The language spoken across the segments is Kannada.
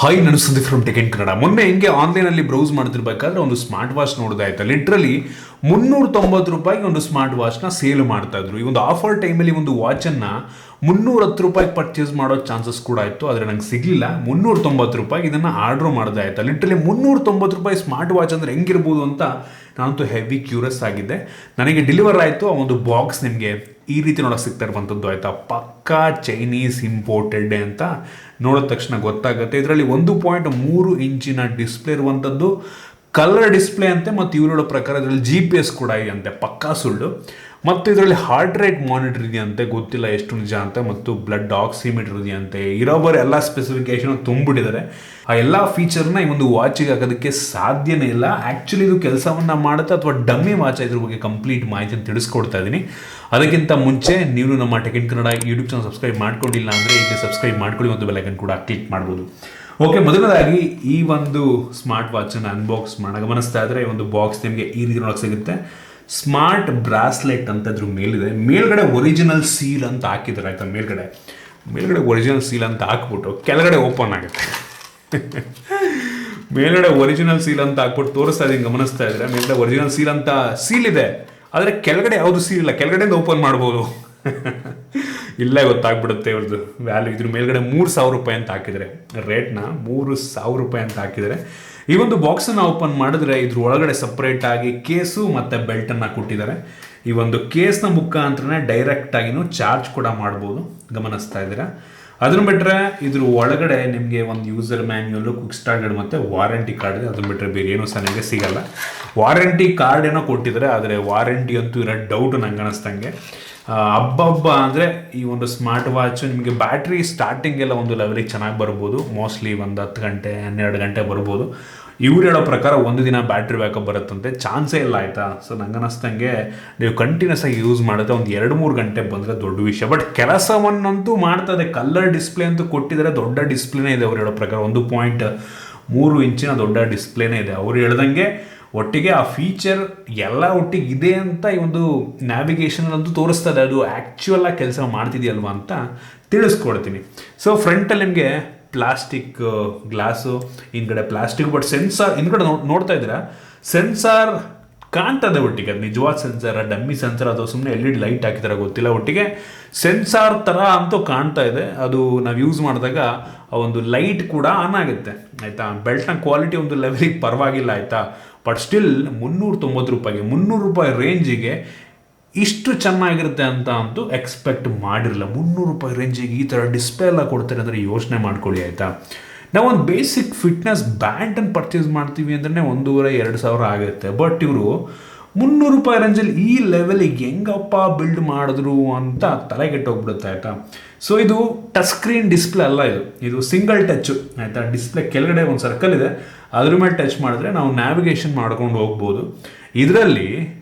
ಹಾಯ್, ನಾನು Sudeep from tech in Kannada. ಮೊನ್ನೆ ಹಿಂಗೆ ಆನ್ಲೈನಲ್ಲಿ ಬ್ರೌಸ್ ಮಾಡ್ತಿರ್ಬೇಕಾದ್ರೆ ಒಂದು ಸ್ಮಾರ್ಟ್ ವಾಚ್ ನೋಡಿದೆ ಆಯ್ತಾ. ಲಿಟ್ರಲಿ ₹390 ಒಂದು ಸ್ಮಾರ್ಟ್ ವಾಚ್ನ ಸೇಲ್ ಮಾಡ್ತಾ ಇದ್ರು. ಈ ಒಂದು ಆಫರ್ ಟೈಮಲ್ಲಿ ಒಂದು ವಾಚನ್ನು ₹310 ಪರ್ಚೇಸ್ ಮಾಡೋ ಚಾನ್ಸಸ್ ಕೂಡ ಇತ್ತು, ಆದರೆ ನಂಗೆ ಸಿಗಲಿಲ್ಲ. ₹390 ಇದನ್ನು ಆರ್ಡ್ರ್ ಮಾಡಿದೆ ಆಯ್ತಾ. ಲಿಟ್ರಲಿ ₹390 ಸ್ಮಾರ್ಟ್ ವಾಚ್ ಅಂದರೆ ಹೆಂಗಿರ್ಬೋದು ಅಂತ ನಾನಂತೂ ಹೆವಿ ಕ್ಯೂರಿಯಸ್ ಆಗಿದ್ದೆ. ನನಗೆ ಡೆಲಿವರ್ ಆಯಿತು. ಆ ಒಂದು ಬಾಕ್ಸ್ ನಿಮಗೆ ಈ ರೀತಿ ನೋಡೋಕೆ ಸಿಗ್ತಾ ಇರುವಂಥದ್ದು ಆಯಿತಾ. ಪಕ್ಕಾ ಚೈನೀಸ್ ಇಂಪೋರ್ಟೆಡ್ ಅಂತ ನೋಡಿದ ತಕ್ಷಣ ಗೊತ್ತಾಗುತ್ತೆ. ಇದರಲ್ಲಿ 1.3 ಇಂಚಿನ ಡಿಸ್ಪ್ಲೇ ಇರುವಂಥದ್ದು, ಕಲರ್ ಡಿಸ್ಪ್ಲೇ ಅಂತೆ, ಮತ್ತು ಇವರು ಹೇಳೋ ಪ್ರಕಾರ ಇದರಲ್ಲಿ GPS ಕೂಡ ಇದೆಯಂತೆ, ಪಕ್ಕಾ ಸುಳ್ಳು. ಮತ್ತು ಇದರಲ್ಲಿ ಹಾರ್ಟ್ ರೇಟ್ ಮಾನಿಟರ್ ಇದೆಯಂತೆ, ಗೊತ್ತಿಲ್ಲ ಎಷ್ಟು ನಿಜ ಅಂತ, ಮತ್ತು ಬ್ಲಡ್ ಆಕ್ಸಿಮೀಟರ್ ಇದೆಯಂತೆ. ಇರೋಬರ್ ಎಲ್ಲ ಸ್ಪೆಸಿಫಿಕೇಶನ್ ತುಂಬಿಟ್ಟಿದ್ದಾರೆ. ಆ ಎಲ್ಲ ಫೀಚರ್ನ ಈ ಒಂದು ವಾಚಿಗೆ ಹಾಕೋದಕ್ಕೆ ಸಾಧ್ಯನೇ ಇಲ್ಲ. ಆ್ಯಕ್ಚುಲಿ ಇದು ಕೆಲಸವನ್ನು ಮಾಡುತ್ತೆ ಅಥವಾ ಡಮ್ಮಿ ವಾಚ್, ಇದ್ರ ಬಗ್ಗೆ ಕಂಪ್ಲೀಟ್ ಮಾಹಿತಿಯನ್ನು ತಿಳಿಸ್ಕೊಡ್ತಾ ಇದ್ದೀನಿ. ಅದಕ್ಕಿಂತ ಮುಂಚೆ ನೀವು ನಮ್ಮ tech in Kannada YouTube channel subscribe ಮಾಡ್ಕೊಂಡಿಲ್ಲ ಅಂದರೆ ಈಗ ಸಬ್ಸ್ಕ್ರೈಬ್ ಮಾಡ್ಕೊಳ್ಳಿ ಮತ್ತು ಬೆಲ್ ಐಕನ್ ಕೂಡ ಕ್ಲಿಕ್ ಮಾಡ್ಬೋದು. ಓಕೆ, ಮೊದಲನೇದಾಗಿ ಈ ಒಂದು ಸ್ಮಾರ್ಟ್ ವಾಚನ್ನು ಅನ್ಬಾಕ್ಸ್ ಗಮನಿಸ್ತಾ ಇದ್ರೆ ಈ ಒಂದು ಬಾಕ್ಸ್ ನಿಮಗೆ ಈ ರೀತಿ ನೋಡೋಕೆ ಸಿಗುತ್ತೆ. ಸ್ಮಾರ್ಟ್ ಬ್ರಾಸ್ಲೆಟ್ ಅಂತ ಇದ್ರ ಮೇಲಿದೆ. ಮೇಲ್ಗಡೆ ಒರಿಜಿನಲ್ ಸೀಲ್ ಅಂತ ಹಾಕಿದ್ದಾರೆ ಆಯ್ತಾ. ಮೇಲ್ಗಡೆ ಒರಿಜಿನಲ್ ಸೀಲ್ ಅಂತ ಹಾಕ್ಬಿಟ್ಟು ಕೆಳಗಡೆ ಓಪನ್ ಆಗುತ್ತೆ. ಮೇಲ್ಗಡೆ ಒರಿಜಿನಲ್ ಸೀಲ್ ಅಂತ ಹಾಕ್ಬಿಟ್ಟು ತೋರಿಸ್ತಾ ಇದ್ದೀನಿ, ಗಮನಿಸ್ತಾ ಇದ್ರೆ ಮೇಲ್ಗಡೆ ಒರಿಜಿನಲ್ ಸೀಲ್ ಅಂತ ಸೀಲ್ ಇದೆ, ಆದರೆ ಕೆಳಗಡೆ ಯಾವುದು ಸೀಲ್ ಇಲ್ಲ. ಕೆಳಗಡೆಯಿಂದ ಓಪನ್ ಮಾಡ್ಬೋದು. ಇಲ್ಲೇ ಗೊತ್ತಾಗ್ಬಿಡುತ್ತೆ ಇವ್ರದ್ದು ವ್ಯಾಲ್ಯೂ. ಇದ್ರ ಮೇಲ್ಗಡೆ ₹3,000 ಅಂತ ಹಾಕಿದರೆ, ರೇಟ್ನ ₹3,000 ಅಂತ ಹಾಕಿದರೆ. ಈ ಒಂದು ಬಾಕ್ಸನ್ನು ಓಪನ್ ಮಾಡಿದ್ರೆ ಇದ್ರ ಒಳಗಡೆ ಸಪ್ರೇಟ್ ಆಗಿ ಕೇಸು ಮತ್ತು ಬೆಲ್ಟನ್ನು ಕೊಟ್ಟಿದ್ದಾರೆ. ಈ ಒಂದು ಕೇಸ್ನ ಮುಖಾಂತರನೇ ಡೈರೆಕ್ಟಾಗಿನೂ ಚಾರ್ಜ್ ಕೂಡ ಮಾಡ್ಬೋದು, ಗಮನಿಸ್ತಾ ಇದ್ದೀರಾ. ಅದನ್ನು ಬಿಟ್ಟರೆ ಇದ್ರ ಒಳಗಡೆ ನಿಮಗೆ ಒಂದು ಯೂಸರ್ ಮ್ಯಾನ್ಯುಯಲ್ಲು, ಕ್ವಿಕ್ ಸ್ಟಾರ್ಟ್ ಗೈಡ್ ಮತ್ತು ವಾರಂಟಿ ಕಾರ್ಡ್ ಇದೆ. ಅದನ್ನು ಬಿಟ್ಟರೆ ಬೇರೆ ಏನೂ ಸಹ ನಿಮಗೆ ಸಿಗಲ್ಲ. ವಾರಂಟಿ ಕಾರ್ಡ್ ಏನೋ ಕೊಟ್ಟಿದ್ದಾರೆ, ಆದರೆ ವಾರಂಟಿ ಅಂತೂ ಇರೋ ಡೌಟು ನಂಗೆ ಅನ್ನಿಸ್ತಂಗೆ. ಹಬ್ಬ ಅಂದರೆ ಈ ಒಂದು ಸ್ಮಾರ್ಟ್ ವಾಚ್ ನಿಮಗೆ ಬ್ಯಾಟ್ರಿ ಸ್ಟಾರ್ಟಿಂಗ್ ಎಲ್ಲ ಒಂದು ಲೆವೆಲಿಗೆ ಚೆನ್ನಾಗಿ ಬರ್ಬೋದು. ಮೋಸ್ಟ್ಲಿ ಒಂದು 10 ಗಂಟೆ 12 ಗಂಟೆ ಬರ್ಬೋದು. ಇವ್ರು ಹೇಳೋ ಪ್ರಕಾರ ಒಂದು ದಿನ ಬ್ಯಾಟ್ರಿ ಬ್ಯಾಕಪ್ ಬರುತ್ತಂತೆ, ಚಾನ್ಸೇ ಇಲ್ಲ ಆಯಿತಾ. ಸೊ ನಂಗೆ ಅನ್ನಿಸ್ತಂಗೆ ನೀವು ಕಂಟಿನ್ಯೂಸ್ ಆಗಿ ಯೂಸ್ ಮಾಡಿದ್ರೆ ಒಂದು 2-3 ಗಂಟೆ ಬಂದರೆ ದೊಡ್ಡ ವಿಷಯ. ಬಟ್ ಕೆಲಸವನ್ನಂತೂ ಮಾಡ್ತದೆ. ಕಲರ್ ಡಿಸ್ಪ್ಲೇ ಅಂತೂ ಕೊಟ್ಟಿದ್ದಾರೆ, ದೊಡ್ಡ ಡಿಸ್ಪ್ಲೇನೇ ಇದೆ. ಅವ್ರು ಹೇಳೋ ಪ್ರಕಾರ 1.3 ಇಂಚಿನ ದೊಡ್ಡ ಡಿಸ್ಪ್ಲೇನೇ ಇದೆ. ಅವ್ರು ಹೇಳ್ದಂಗೆ ಒಟ್ಟಿಗೆ ಆ ಫೀಚರ್ ಎಲ್ಲ ಒಟ್ಟಿಗೆ ಇದೆ ಅಂತ ಈ ಒಂದು ನ್ಯಾವಿಗೇಷನ್ ಅಂತೂ ತೋರಿಸ್ತದೆ. ಅದು ಆ್ಯಕ್ಚುಯಲ್ ಆಗಿ ಕೆಲಸ ಮಾಡ್ತಿದೆಯಲ್ವ ಅಂತ ತಿಳಿಸ್ಕೊಡ್ತೀನಿ. ಸೊ ಫ್ರಂಟಲ್ಲಿ ನಿಮಗೆ ಪ್ಲಾಸ್ಟಿಕ್ ಗ್ಲಾಸು, ಹಿಂದ್ಗಡೆ ಪ್ಲಾಸ್ಟಿಕ್, ಬಟ್ ಸೆನ್ಸಾರ್ ಹಿಂದ್ಗಡೆ ನೋಡ್ತಾ ಇದ್ದೀರಾ, ಸೆನ್ಸಾರ್ ಕಾಣ್ತದೆ ಒಟ್ಟಿಗೆ. ಅದು ನಿಜವಾದ ಸೆನ್ಸಾರ್, ಡಮ್ಮಿ ಸೆನ್ಸಾರ್ ಅಥವಾ ಸುಮ್ಮನೆ LED ಲೈಟ್ ಹಾಕಿದಾರೆ ಗೊತ್ತಿಲ್ಲ. ಒಟ್ಟಿಗೆ ಸೆನ್ಸಾರ್ ಥರ ಅಂತೂ ಕಾಣ್ತಾ ಇದೆ. ಅದು ನಾವು ಯೂಸ್ ಮಾಡಿದಾಗ ಆ ಒಂದು ಲೈಟ್ ಕೂಡ ಆನ್ ಆಗುತ್ತೆ ಆಯಿತಾ. ಬೆಲ್ಟ್ನ ಕ್ವಾಲಿಟಿ ಒಂದು ಲೆವೆಲಿಗೆ ಪರವಾಗಿಲ್ಲ ಆಯಿತಾ. ಬಟ್ ಸ್ಟಿಲ್ ₹390 ರೇಂಜಿಗೆ ಇಷ್ಟು ಚೆನ್ನಾಗಿರುತ್ತೆ ಅಂತ ಅಂತೂ ಎಕ್ಸ್ಪೆಕ್ಟ್ ಮಾಡಿರಲಿಲ್ಲ. ₹300 ರೇಂಜಿಗೆ ಈ ಥರ ಡಿಸ್ಪ್ಲೇ ಎಲ್ಲ ಕೊಡ್ತಾರೆ ಅಂದರೆ ಯೋಚನೆ ಮಾಡ್ಕೊಳ್ಳಿ ಆಯಿತಾ. ನಾವು ಒಂದು ಬೇಸಿಕ್ ಫಿಟ್ನೆಸ್ ಬ್ಯಾಂಡನ್ನು ಪರ್ಚೇಸ್ ಮಾಡ್ತೀವಿ ಅಂದ್ರೆ 1,500-2,000 ಆಗುತ್ತೆ. ಬಟ್ ಇವರು ₹300 ರೇಂಜಲ್ಲಿ ಈ ಲೆವೆಲಿಗೆ ಹೆಂಗಪ್ಪ ಬಿಲ್ಡ್ ಮಾಡಿದ್ರು ಅಂತ ತಲೆಗೆಟ್ಟೋಗ್ಬಿಡುತ್ತೆ ಆಯಿತಾ. ಸೊ ಇದು ಟಚ್ ಸ್ಕ್ರೀನ್ ಡಿಸ್ಪ್ಲೇ ಅಲ್ಲ, ಇದು ಸಿಂಗಲ್ ಟಚ್ಚು ಆಯಿತಾ. ಡಿಸ್ಪ್ಲೇ ಕೆಳಗಡೆ ಒಂದು ಸರ್ಕಲ್ ಇದೆ, ಅದ್ರ ಮೇಲೆ ಟಚ್ ಮಾಡಿದ್ರೆ ನಾವು ನ್ಯಾವಿಗೇಷನ್ ಮಾಡ್ಕೊಂಡು ಹೋಗ್ಬೋದು. ಇದರಲ್ಲಿ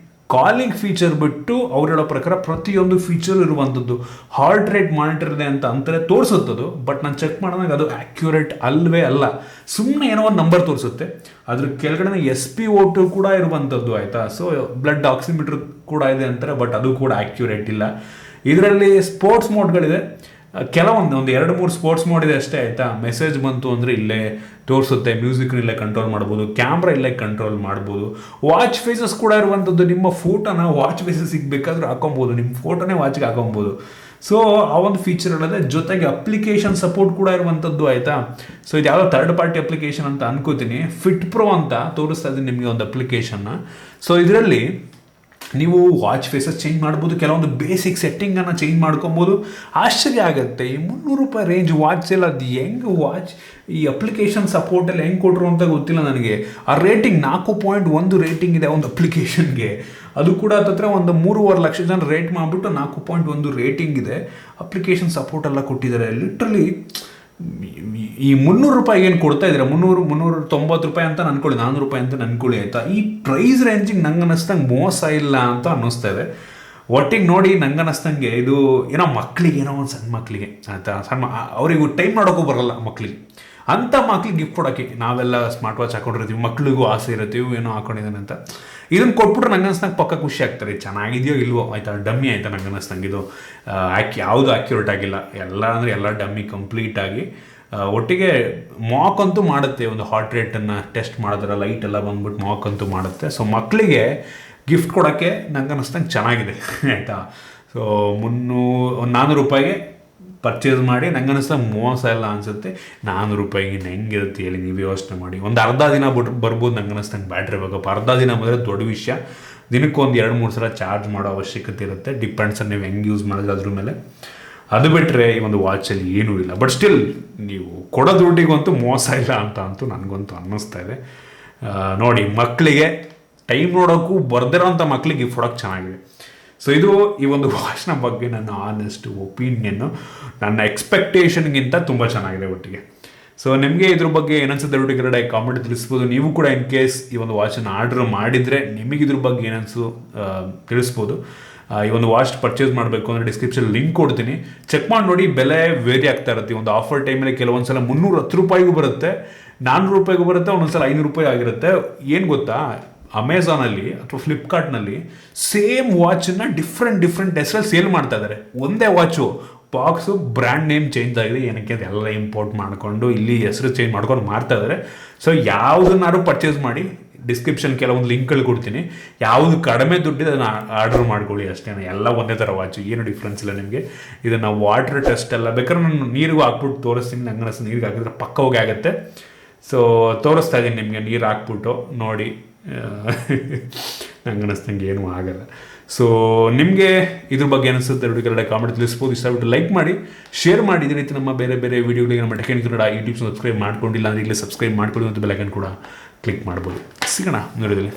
ಕಾಲಿಂಗ್ ಫೀಚರ್ ಬಿಟ್ಟು ಅವ್ರು ಹೇಳೋ ಪ್ರಕಾರ ಪ್ರತಿಯೊಂದು ಫೀಚರ್ ಇರುವಂಥದ್ದು. ಹಾರ್ಟ್ ರೇಟ್ ಮಾನಿಟರ್ ಇದೆ ಅಂತ ಅಂತಾರೆ, ತೋರಿಸುತ್ತದು. ಬಟ್ ನಾನು ಚೆಕ್ ಮಾಡಿದಾಗ ಅದು ಆ್ಯಕ್ಯುರೇಟ್ ಅಲ್ವೇ ಅಲ್ಲ, ಸುಮ್ಮನೆ ಏನೋ ಒಂದು ನಂಬರ್ ತೋರಿಸುತ್ತೆ. ಅದ್ರ ಕೆಳಗಡೆ SpO2 ಕೂಡ ಇರುವಂಥದ್ದು ಆಯಿತಾ. ಸೊ ಬ್ಲಡ್ ಆಕ್ಸಿಮೀಟರ್ ಕೂಡ ಇದೆ ಅಂತಾರೆ, ಬಟ್ ಅದು ಕೂಡ ಆ್ಯಕ್ಯುರೇಟ್ ಇಲ್ಲ. ಇದರಲ್ಲಿ ಸ್ಪೋರ್ಟ್ಸ್ ಮೋಡ್ಗಳಿದೆ, ಕೆಲವೊಂದು 2-3 ಸ್ಪೋರ್ಟ್ಸ್ ಮೋಡ್ ಇದೆ ಅಷ್ಟೇ ಆಯಿತಾ. ಮೆಸೇಜ್ ಬಂತು ಅಂದರೆ ಇಲ್ಲೇ ತೋರಿಸುತ್ತೆ, ಮ್ಯೂಸಿಕ್ನ ಇಲ್ಲೇ ಕಂಟ್ರೋಲ್ ಮಾಡ್ಬೋದು, ಕ್ಯಾಮ್ರಾ ಇಲ್ಲೇ ಕಂಟ್ರೋಲ್ ಮಾಡ್ಬೋದು. ವಾಚ್ ಫೇಸಸ್ ಕೂಡ ಇರುವಂಥದ್ದು. ನಿಮ್ಮ ಫೋಟೋನ ವಾಚ್ ಫೇಸಸ್ ಸಿಗಬೇಕಾದ್ರೂ ಹಾಕೊಬೋದು, ನಿಮ್ಮ ಫೋಟೋನೇ ವಾಚ್ಗೆ ಹಾಕೊಬೋದು. ಸೊ ಆ ಒಂದು ಫೀಚರ್ ಇರೋದೆ. ಜೊತೆಗೆ ಅಪ್ಲಿಕೇಶನ್ ಸಪೋರ್ಟ್ ಕೂಡ ಇರುವಂಥದ್ದು ಆಯಿತಾ. ಸೊ ಇದು ಯಾವುದೋ ಥರ್ಡ್ ಪಾರ್ಟಿ ಅಪ್ಲಿಕೇಶನ್ ಅಂತ ಅನ್ಕೋತೀನಿ. ಫಿಟ್ ಪ್ರೋ ಅಂತ ತೋರಿಸ್ತಾ ಇದ್ದೀನಿ ನಿಮಗೆ ಒಂದು ಅಪ್ಲಿಕೇಶನ್ನ. ಸೊ ಇದರಲ್ಲಿ ನೀವು ವಾಚ್ ಫೇಸಸ್ ಚೇಂಜ್ ಮಾಡ್ಬೋದು, ಕೆಲವೊಂದು ಬೇಸಿಕ್ ಸೆಟ್ಟಿಂಗನ್ನು ಚೇಂಜ್ ಮಾಡ್ಕೊಬೋದು. ಆಶ್ಚರ್ಯ ಆಗುತ್ತೆ, ಈ ₹300 ರೇಂಜ್ ವಾಚ್ ಎಲ್ಲ ಅದು ಹೆಂಗೆ ವಾಚ್ ಈ ಅಪ್ಲಿಕೇಶನ್ ಸಪೋರ್ಟಲ್ಲಿ ಹೆಂಗೆ ಕೊಟ್ಟರು ಅಂತ ಗೊತ್ತಿಲ್ಲ ನನಗೆ. ಆ ರೇಟಿಂಗ್ 4.1 ರೇಟಿಂಗ್ ಇದೆ ಒಂದು ಅಪ್ಲಿಕೇಶನ್ಗೆ. ಅದು ಕೂಡ ಹತ್ತಿರ ಒಂದು 3.5 ಲಕ್ಷ ಜನ ರೇಟ್ ಮಾಡಿಬಿಟ್ಟು 4.1 ರೇಟಿಂಗ್ ಇದೆ. ಅಪ್ಲಿಕೇಶನ್ ಸಪೋರ್ಟ್ ಎಲ್ಲ ಕೊಟ್ಟಿದ್ದಾರೆ. ಲಿಟ್ರಲಿ ಈ ₹300 ಏನು ಕೊಡ್ತಾ ಇದ್ದೀರಾ, ₹390 ಅಂತ ಅನ್ಕೊಳ್ಳಿ, ₹400 ಅಂತ ಅನ್ಕೊಳ್ಳಿ ಆಯಿತಾ. ಈ ಪ್ರೈಸ್ ರೇಂಜಿಗೆ ನಂಗೆ ಅನ್ನಿಸ್ತಂಗೆ ಮೋಸ ಇಲ್ಲ ಅಂತ ಅನ್ನಿಸ್ತಾ ಇದೆ. ಒಟ್ಟಿಗೆ ನೋಡಿ ನಂಗೆ ಅನ್ನಿಸ್ತಂಗೆ ಇದು ಏನೋ ಮಕ್ಕಳಿಗೆ, ಏನೋ ಒಂದು ಸಣ್ಣ ಮಕ್ಕಳಿಗೆ ಆಯಿತಾ, ಅವ್ರಿಗೂ ಟೈಮ್ ಮಾಡೋಕ್ಕೂ ಬರಲ್ಲ ಮಕ್ಕಳಿಗೆ, ಅಂಥ ಮಕ್ಳಿಗೆ ಗಿಫ್ಟ್ ಕೊಡೋಕ್ಕೆ. ನಾವೆಲ್ಲ ಸ್ಮಾರ್ಟ್ ವಾಚ್ ಹಾಕೊಂಡಿರ್ತೀವಿ, ಮಕ್ಳಿಗೂ ಆಸೆ ಇರುತ್ತೆ ಏನೋ ಹಾಕೊಂಡಿದ್ದಾನೆ ಅಂತ. ಇದನ್ನು ಕೊಟ್ಬಿಟ್ರೆ ನಂಗೆ ಅನ್ಸ್ದಂಗೆ ಪಕ್ಕ ಖುಷಿ ಆಗ್ತಾರೆ. ಚೆನ್ನಾಗಿದೆಯೋ ಇಲ್ವೋ ಆಯಿತಾ, ಡಮ್ಮಿ ಆಯಿತಾ ನಂಗೆ ಅನ್ನಿಸ್ತಂಗೆ. ಇದು ಯಾವುದು ಆ್ಯಕ್ಯುರೇಟ್ ಆಗಿಲ್ಲ, ಎಲ್ಲ ಅಂದರೆ ಎಲ್ಲ ಡಮ್ಮಿ ಕಂಪ್ಲೀಟಾಗಿ. ಒಟ್ಟಿಗೆ ಮಾಕ್ ಅಂತೂ ಮಾಡುತ್ತೆ, ಒಂದು ಹಾರ್ಟ್ ರೇಟನ್ನು ಟೆಸ್ಟ್ ಮಾಡಿದ್ರೆ ಲೈಟ್ ಎಲ್ಲ ಬಂದ್ಬಿಟ್ಟು ಮಾಕ್ ಅಂತೂ ಮಾಡುತ್ತೆ. ಸೊ ಮಕ್ಕಳಿಗೆ ಗಿಫ್ಟ್ ಕೊಡೋಕ್ಕೆ ನಂಗೆ ಅನ್ನಿಸ್ತಂಗೆ ಚೆನ್ನಾಗಿದೆ ಆಯಿತಾ. ಸೊ 400 ರೂಪಾಯಿಗೆ ಪರ್ಚೇಸ್ ಮಾಡಿ ನಂಗೆ ಅನ್ನಿಸ್ತಂಗೆ ಮೋಸ ಎಲ್ಲ ಅನಿಸುತ್ತೆ. 400 ರೂಪಾಯಿಗೆ ಹೆಂಗಿರುತ್ತೆ ಹೇಳಿ, ನೀವು ಯೋಚನೆ ಮಾಡಿ. ಒಂದು ಅರ್ಧ ದಿನ ಬರ್ಬೋದು ನಂಗೆ ಅನ್ನಿಸ್ತಂಗೆ ಬ್ಯಾಟ್ರಿ ಬೇಕಪ್ಪ. ಅರ್ಧ ದಿನ ಬಂದರೆ ದೊಡ್ಡ ವಿಷಯ. ದಿನಕ್ಕೊಂದು 2-3 ಸಲ ಚಾರ್ಜ್ ಮಾಡೋ ಅವಶ್ಯಕತೆ ಇರುತ್ತೆ, ಡಿಪೆಂಡ್ಸ್ ನೀವು ಹೆಂಗೆ ಯೂಸ್ ಮಾಡಿದ್ರೆ ಅದ್ರ ಮೇಲೆ. ಅದು ಬಿಟ್ಟರೆ ಈ ಒಂದು ವಾಚಲ್ಲಿ ಏನೂ ಇಲ್ಲ. ಬಟ್ ಸ್ಟಿಲ್ ನೀವು ಕೊಡೋ ದುಡ್ಡಿಗಂತೂ ಮೋಸ ಇಲ್ಲ ಅಂತೂ ನನಗಂತೂ ಅನ್ನಿಸ್ತಾ ಇದೆ. ನೋಡಿ, ಮಕ್ಕಳಿಗೆ ಟೈಮ್ ನೋಡೋಕ್ಕೂ ಬರ್ದಿರೋಂಥ ಮಕ್ಕಳಿಗೆ ಗಿಫ್ಟ್ ಕೊಡೋಕ್ಕೆ ಚೆನ್ನಾಗಿದೆ. ಸೊ ಇದು ಈ ಒಂದು ವಾಚ್ನ ಬಗ್ಗೆ ನನ್ನ ಆನೆಸ್ಟ್ ಒಪಿನಿಯನ್ನು, ನನ್ನ ಎಕ್ಸ್ಪೆಕ್ಟೇಷನ್ಗಿಂತ ತುಂಬ ಚೆನ್ನಾಗಿದೆ ಒಟ್ಟಿಗೆ. ಸೊ ನಿಮಗೆ ಇದ್ರ ಬಗ್ಗೆ ಏನನ್ಸುತ್ತೆ ಹುಡುಗರಡೆ ಕಾಮೆಂಟ್ ತಿಳಿಸ್ಬೋದು. ನೀವು ಕೂಡ ಇನ್ ಕೇಸ್ ಈ ಒಂದು ವಾಚನ್ನು ಆರ್ಡರ್ ಮಾಡಿದರೆ ನಿಮಗೆ ಇದ್ರ ಬಗ್ಗೆ ಏನನ್ಸು ತಿಳಿಸ್ಬೋದು. ಈ ಒಂದು ವಾಚ್ ಪರ್ಚೇಸ್ ಮಾಡಬೇಕು ಅಂದರೆ ಡಿಸ್ಕ್ರಿಪ್ಷನ್ ಲಿಂಕ್ ಕೊಡ್ತೀನಿ, ಚೆಕ್ ಮಾಡಿ ನೋಡಿ. ಬೆಲೆ ವೇರಿ ಆಗ್ತಾ ಇರುತ್ತೆ. ಒಂದು ಆಫರ್ ಟೈಮಲ್ಲಿ ಕೆಲವೊಂದು ಸಲ 310 ರೂಪಾಯಿಗೂ ಬರುತ್ತೆ, 400 ರೂಪಾಯಿಗೂ ಬರುತ್ತೆ, ಒಂದೊಂದು ಸಲ 500 ರೂಪಾಯಿ ಆಗಿರುತ್ತೆ. ಏನು ಗೊತ್ತಾ, ಅಮೆಝಾನಲ್ಲಿ ಅಥವಾ ಫ್ಲಿಪ್ಕಾರ್ಟ್ನಲ್ಲಿ ಸೇಮ್ ವಾಚನ್ನು ಡಿಫ್ರೆಂಟ್ ಹೆಸರಲ್ಲಿ ಸೇಲ್ ಮಾಡ್ತಾ ಇದ್ದಾರೆ. ಒಂದೇ watch, box brand name change ಆಗಿದೆ. ಏನಕ್ಕೆ ಅದೆಲ್ಲ ಇಂಪೋರ್ಟ್ ಮಾಡಿಕೊಂಡು ಇಲ್ಲಿ ಹೆಸರು ಚೇಂಜ್ ಮಾಡ್ಕೊಂಡು ಮಾಡ್ತಾ ಇದ್ದಾರೆ. ಸೊ ಯಾವುದನ್ನಾರು ಪರ್ಚೇಸ್ ಮಾಡಿ, ಡಿಸ್ಕ್ರಿಪ್ಷನ್ ಕೆಲವೊಂದು ಲಿಂಕ್ಗಳು ಕೊಡ್ತೀನಿ, ಯಾವುದು ಕಡಿಮೆ ದುಡ್ಡಿದೆ ಅದನ್ನು ಆರ್ಡರ್ ಮಾಡ್ಕೊಳ್ಳಿ ಅಷ್ಟೇ. ಎಲ್ಲ ಒಂದೇ ಥರ ವಾಚು, ಏನು ಡಿಫ್ರೆನ್ಸ್ ಇಲ್ಲ ನಿಮಗೆ. ಇದನ್ನು ವಾಟರ್ ಟೆಸ್ಟ್ ಎಲ್ಲ ಬೇಕಾದ್ರೆ ನಾನು ನೀರಿಗೂ ಹಾಕ್ಬಿಟ್ಟು ತೋರಿಸ್ತೀನಿ. ನಂಗೆ ಅನಿಸ್ತು ನೀರಿಗೆ ಹಾಕಿದ್ರೆ ಪಕ್ಕ ಹೋಗಿ ಆಗುತ್ತೆ. ಸೊ ತೋರಿಸ್ತಾ ಇದ್ದೀನಿ ನಿಮಗೆ, ನೀರು ಹಾಕ್ಬಿಟ್ಟು ನೋಡಿ. ನಂಗೆ ಅನ್ನಿಸ್ತಂಗೆ ಏನೂ ಆಗಲ್ಲ. ಸೊ ನಿಮಗೆ ಇದ್ರ ಬಗ್ಗೆ ಅನಿಸುತ್ತೆ ಹುಡುಗರಡೆ ಕಾಮೆಂಟ್ ತಿಳಿಸ್ಬೋದು. ಇಷ್ಟ ಬಿಟ್ಟು ಲೈಕ್ ಮಾಡಿ, ಶೇರ್ ಮಾಡಿ. ಇದೇ ರೀತಿ ನಮ್ಮ ಬೇರೆ ವಿಡಿಯೋಗಳಿಗೆ ನಮ್ಮ ಟೆಕ್ ಕನ್ನಡ ಯೂಟ್ಯೂಬ್ ಸಬ್ಸ್ಕ್ರೈಬ್ ಮಾಡ್ಕೊಂಡಿಲ್ಲ ಅಂದರೆ ಈಗಲೇ ಸಬ್ಸ್ಕ್ರೈಬ್ ಮಾಡ್ಕೊಳ್ಳಿ ಮತ್ತು ಬೆಲ್ ಐಕಾನ್ ಕೂಡ ಕ್ಲಿಕ್ ಮಾಡ್ಬೋದು. ಸಿಗೋಣ ಮುಂದಿನ ವಿಡಿಯೋದಲ್ಲಿ.